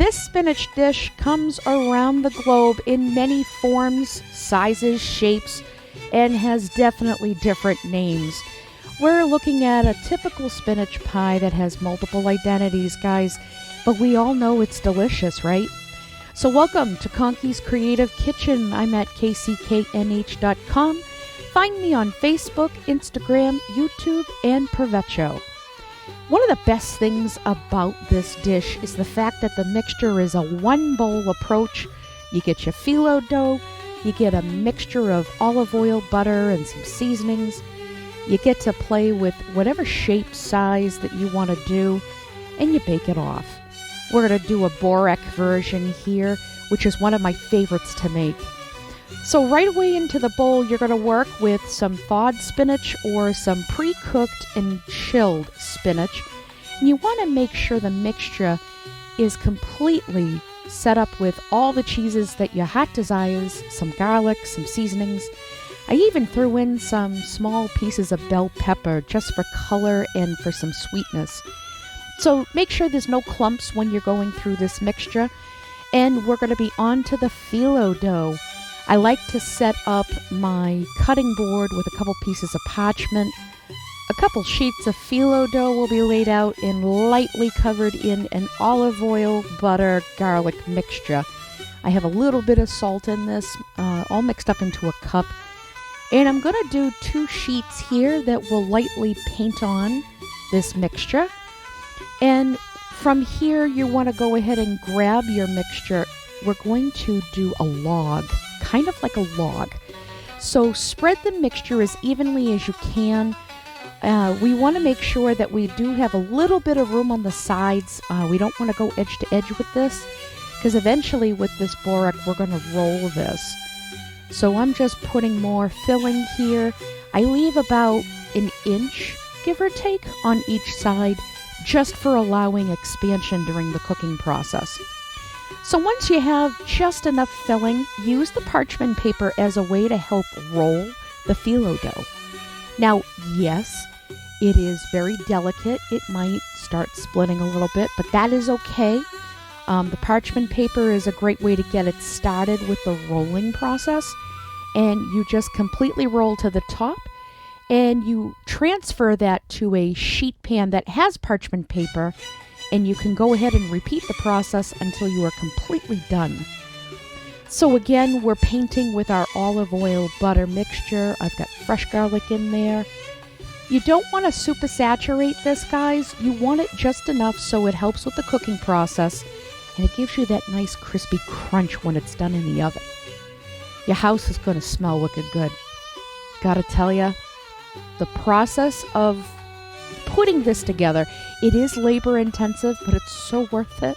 This spinach dish comes around the globe in many forms, sizes, shapes, and has definitely different names. We're looking at a typical spinach pie that has multiple identities, guys, but we all know it's delicious, right? So welcome to Conky's Creative Kitchen. I'm at kcknh.com. Find me on Facebook, Instagram, YouTube, and Provecho. One of the best things about this dish is the fact that the mixture is a one-bowl approach. You get your phyllo dough, you get a mixture of olive oil, butter, and some seasonings. You get to play with whatever shape, size that you want to do, and you bake it off. We're going to do a Borek version here, which is one of my favorites to make. So right away into the bowl, you're going to work with some thawed spinach or some pre-cooked and chilled spinach. And you want to make sure the mixture is completely set up with all the cheeses that your heart desires, some garlic, some seasonings. I even threw in some small pieces of bell pepper just for color and for some sweetness. So make sure there's no clumps when you're going through this mixture. And we're going to be on to the phyllo dough. I like to set up my cutting board with a couple pieces of parchment. A couple sheets of phyllo dough will be laid out and lightly covered in an olive oil, butter, garlic mixture. I have a little bit of salt in this, all mixed up into a cup. And I'm going to do 2 sheets here that will lightly paint on this mixture. And from here, you want to go ahead and grab your mixture. We're going to do a log, kind of like a log. So spread the mixture as evenly as you can. We want to make sure that we do have a little bit of room on the sides. We don't want to go edge to edge with this, because eventually with this Borek, we're going to roll this. So I'm just putting more filling here. I leave about an inch, give or take, on each side, just for allowing expansion during the cooking process. So once you have just enough filling, use the parchment paper as a way to help roll the phyllo dough. Now, yes, it is very delicate. It might start splitting a little bit, but that is okay. The parchment paper is a great way to get it started with the rolling process. And you just completely roll to the top, and you transfer that to a sheet pan that has parchment paper, and you can go ahead and repeat the process until you are completely done. So again, we're painting with our olive oil butter mixture. I've got fresh garlic in there. You don't want to super saturate this, guys. You want it just enough so it helps with the cooking process, and it gives you that nice crispy crunch when it's done in the oven. Your house is going to smell wicked good. Gotta tell you, the process of putting this together, it is labor intensive, but it's so worth it.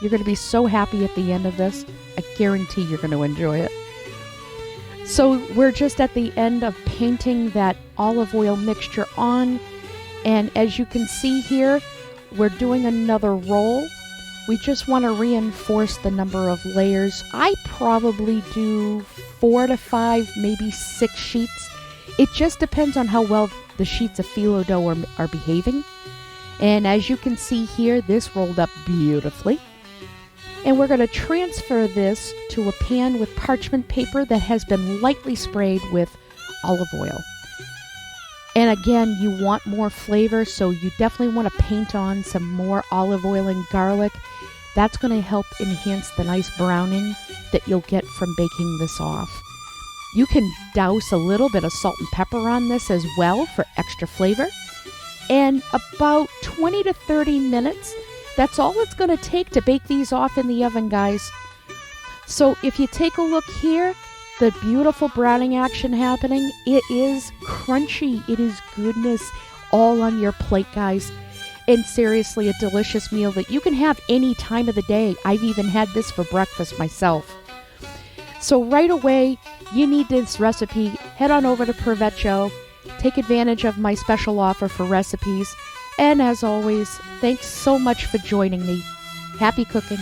You're going to be so happy at the end of this. I guarantee you're going to enjoy it. So we're just at the end of painting that olive oil mixture on. And as you can see here, we're doing another roll. We just want to reinforce the number of layers. I probably do 4 to 5, maybe 6 sheets. It just depends on how well the sheets of phyllo dough are behaving. And as you can see here, this rolled up beautifully. And we're going to transfer this to a pan with parchment paper that has been lightly sprayed with olive oil. And again, you want more flavor, so you definitely want to paint on some more olive oil and garlic. That's going to help enhance the nice browning that you'll get from baking this off. You can douse a little bit of salt and pepper on this as well for extra flavor. And about 20 to 30 minutes, that's all it's going to take to bake these off in the oven, guys. So if you take a look here, the beautiful browning action happening, it is crunchy. It is goodness all on your plate, guys. And seriously, a delicious meal that you can have any time of the day. I've even had this for breakfast myself. So right away, you need this recipe. Head on over to Provecho. Take advantage of my special offer for recipes. And as always, thanks so much for joining me. Happy cooking.